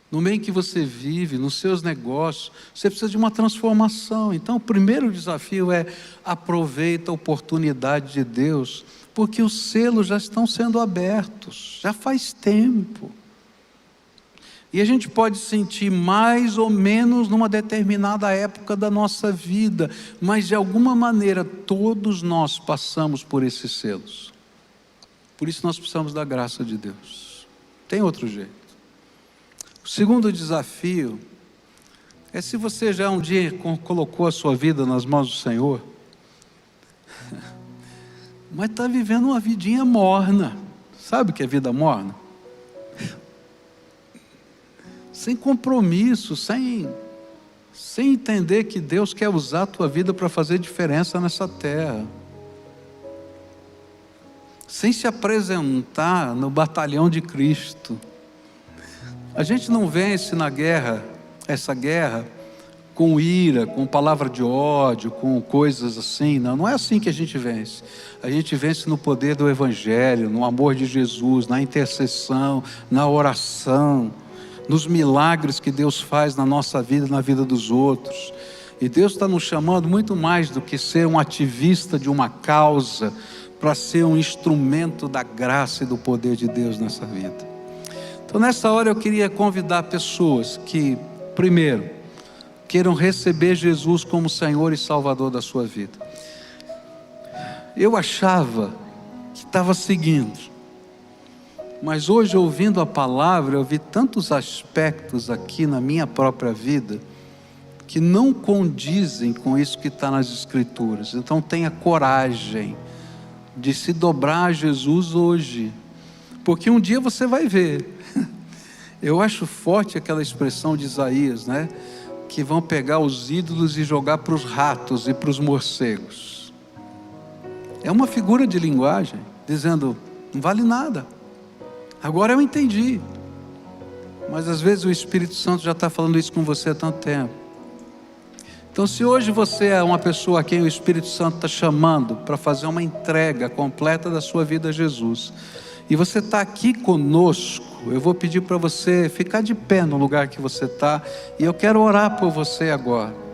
no meio em que você vive, nos seus negócios, você precisa de uma transformação. Então o primeiro desafio é: aproveita a oportunidade de Deus, porque os selos já estão sendo abertos, já faz tempo. E a gente pode sentir mais ou menos numa determinada época da nossa vida, mas de alguma maneira todos nós passamos por esses selos. Por isso nós precisamos da graça de Deus. Tem outro jeito. O segundo desafio é: se você já um dia colocou a sua vida nas mãos do Senhor, mas está vivendo uma vidinha morna. Sabe o que é vida morna? Sem compromisso, sem entender que Deus quer usar a tua vida para fazer diferença nessa terra. Sem se apresentar no batalhão de Cristo. A gente não vence na guerra, essa guerra, com ira, com palavra de ódio, com coisas assim. Não é assim que a gente vence. A gente vence no poder do Evangelho, no amor de Jesus, na intercessão, na oração, nos milagres que Deus faz na nossa vida e na vida dos outros. E Deus está nos chamando muito mais do que ser um ativista de uma causa, para ser um instrumento da graça e do poder de Deus nessa vida. Então nessa hora eu queria convidar pessoas que, primeiro, queiram receber Jesus como Senhor e Salvador da sua vida. Eu achava que estava seguindo, Mas hoje, ouvindo a palavra, eu vi tantos aspectos aqui na minha própria vida que não condizem com isso que está nas Escrituras. Então tenha coragem de se dobrar a Jesus hoje, porque um dia você vai ver. Eu acho forte aquela expressão de Isaías, né? Que vão pegar os ídolos e jogar para os ratos e para os morcegos. É uma figura de linguagem, dizendo, não vale nada. Agora eu entendi. Mas às vezes o Espírito Santo já está falando isso com você há tanto tempo. Então, se hoje você é uma pessoa a quem o Espírito Santo está chamando para fazer uma entrega completa da sua vida a Jesus, e você está aqui conosco, eu vou pedir para você ficar de pé no lugar que você está, e eu quero orar por você agora.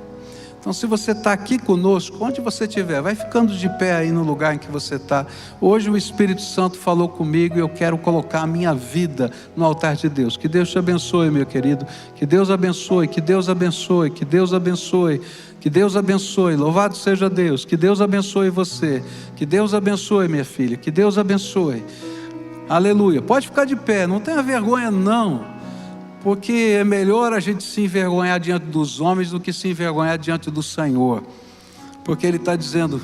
Então, se você está aqui conosco, onde você estiver, vai ficando de pé aí no lugar em que você está. Hoje o Espírito Santo falou comigo e eu quero colocar a minha vida no altar de Deus. Que Deus te abençoe, meu querido. Que Deus abençoe, que Deus abençoe, que Deus abençoe, que Deus abençoe. Louvado seja Deus. Que Deus abençoe você. Que Deus abençoe, minha filha. Que Deus abençoe. Aleluia. Pode ficar de pé, não tenha vergonha não. Porque é melhor a gente se envergonhar diante dos homens do que se envergonhar diante do Senhor. Porque Ele está dizendo,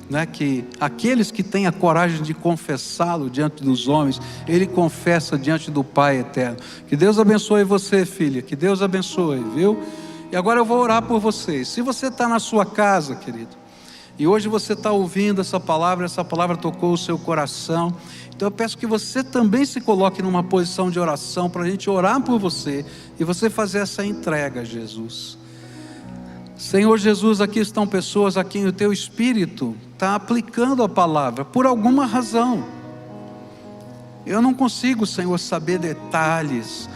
né, que aqueles que têm a coragem de confessá-lo diante dos homens, Ele confessa diante do Pai eterno. Que Deus abençoe você, filha, que Deus abençoe, viu? E agora eu vou orar por vocês. Se você está na sua casa, querido, e hoje você está ouvindo essa palavra tocou o seu coração, então eu peço que você também se coloque numa posição de oração, para a gente orar por você, e você fazer essa entrega a Jesus. Senhor Jesus, aqui estão pessoas a quem o Teu Espírito está aplicando a palavra, por alguma razão. Eu não consigo, Senhor, saber detalhes,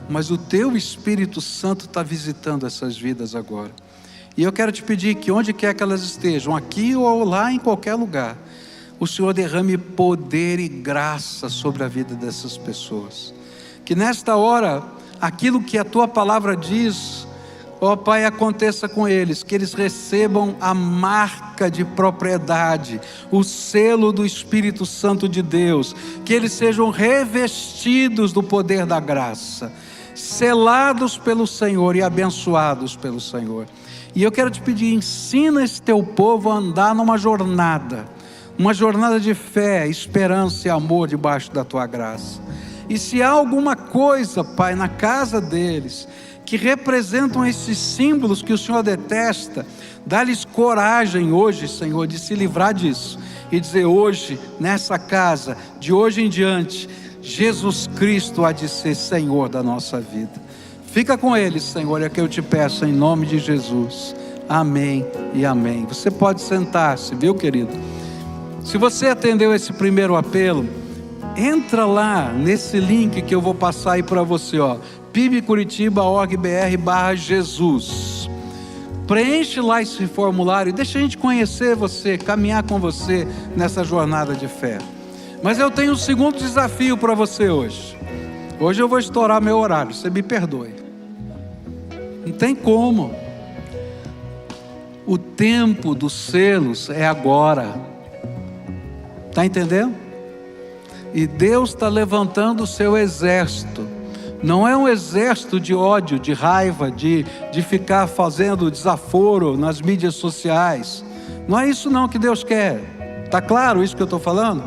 mas o Teu Espírito Santo está visitando essas vidas agora. E eu quero te pedir que onde quer que elas estejam, aqui ou lá em qualquer lugar, o Senhor derrame poder e graça sobre a vida dessas pessoas. Que nesta hora, aquilo que a Tua palavra diz, ó Pai, aconteça com eles, que eles recebam a marca de propriedade, o selo do Espírito Santo de Deus, que eles sejam revestidos do poder da graça, selados pelo Senhor e abençoados pelo Senhor. E eu quero te pedir, ensina esse Teu povo a andar numa jornada de fé, esperança e amor debaixo da Tua graça. E se há alguma coisa, Pai, na casa deles, que representam esses símbolos que o Senhor detesta, dá-lhes coragem hoje, Senhor, de se livrar disso, e dizer hoje, nessa casa, de hoje em diante, Jesus Cristo há de ser Senhor da nossa vida. Fica com eles, Senhor, é que eu te peço em nome de Jesus. Amém e amém. Você pode sentar-se, viu, querido? Se você atendeu esse primeiro apelo, entra lá nesse link que eu vou passar aí para você, ó, pibcuritiba.org.br/Jesus. Preenche lá esse formulário e deixa a gente conhecer você, caminhar com você nessa jornada de fé. Mas eu tenho um segundo desafio para você hoje. Hoje eu vou estourar meu horário, você me perdoe. Não tem como. O tempo dos selos é agora. Está entendendo? E Deus está levantando o seu exército. Não é um exército de ódio, de raiva, de ficar fazendo desaforo nas mídias sociais. Não é isso não que Deus quer. Está claro isso que eu estou falando?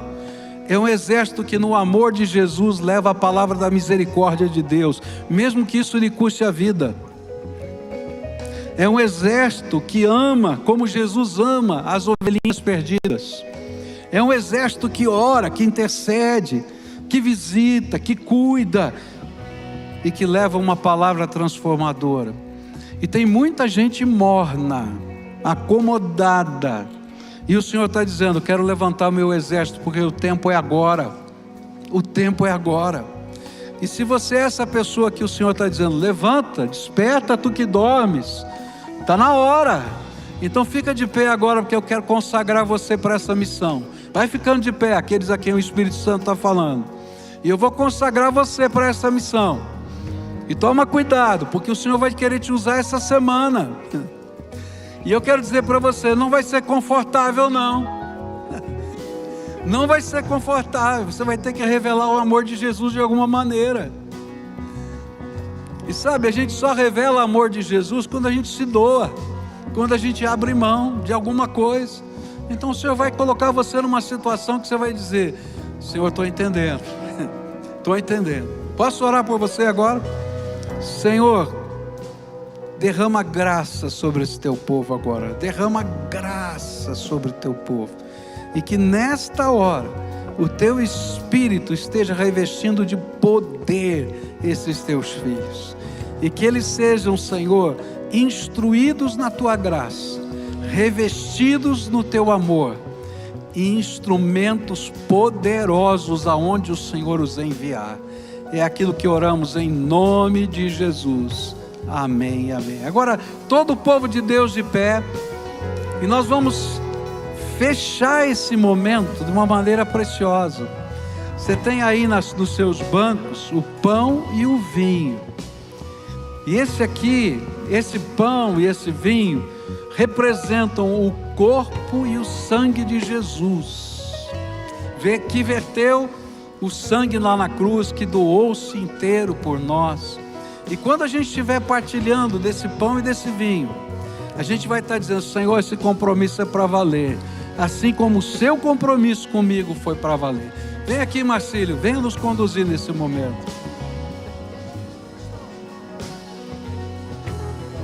É um exército que no amor de Jesus leva a palavra da misericórdia de Deus, mesmo que isso lhe custe a vida. É um exército que ama, como Jesus ama, as ovelhinhas perdidas. É um exército que ora, que intercede, que visita, que cuida e que leva uma palavra transformadora. E tem muita gente morna, acomodada, e o Senhor está dizendo, quero levantar o meu exército, porque o tempo é agora. O tempo é agora. E se você é essa pessoa que o Senhor está dizendo, levanta, desperta tu que dormes, está na hora. Então fica de pé agora, porque eu quero consagrar você para essa missão. Vai ficando de pé, aqueles a quem o Espírito Santo está falando. E eu vou consagrar você para essa missão. E toma cuidado, porque o Senhor vai querer te usar essa semana. E eu quero dizer para você, não vai ser confortável não. Não vai ser confortável, você vai ter que revelar o amor de Jesus de alguma maneira. E sabe, a gente só revela o amor de Jesus quando a gente se doa, quando a gente abre mão de alguma coisa. Então o Senhor vai colocar você numa situação que você vai dizer: Senhor, estou entendendo, estou entendendo. Posso orar por você agora? Senhor, derrama graça sobre esse teu povo agora, derrama graça sobre o teu povo, e que nesta hora o teu Espírito esteja revestindo de poder esses teus filhos, e que eles sejam, Senhor, instruídos na tua graça, revestidos no teu amor, e instrumentos poderosos aonde o Senhor os enviar. É aquilo que oramos em nome de Jesus. Amém, amém. Agora, todo o povo de Deus de pé, e nós vamos fechar esse momento de uma maneira preciosa. Você tem aí nos seus bancos o pão e o vinho. E esse pão e esse vinho representam o corpo e o sangue de Jesus, que verteu o sangue lá na cruz, que doou-se inteiro por nós. E quando a gente estiver partilhando desse pão e desse vinho, a gente vai estar dizendo: Senhor, esse compromisso é para valer, assim como o seu compromisso comigo foi para valer. Vem aqui, Marcílio, venha nos conduzir nesse momento.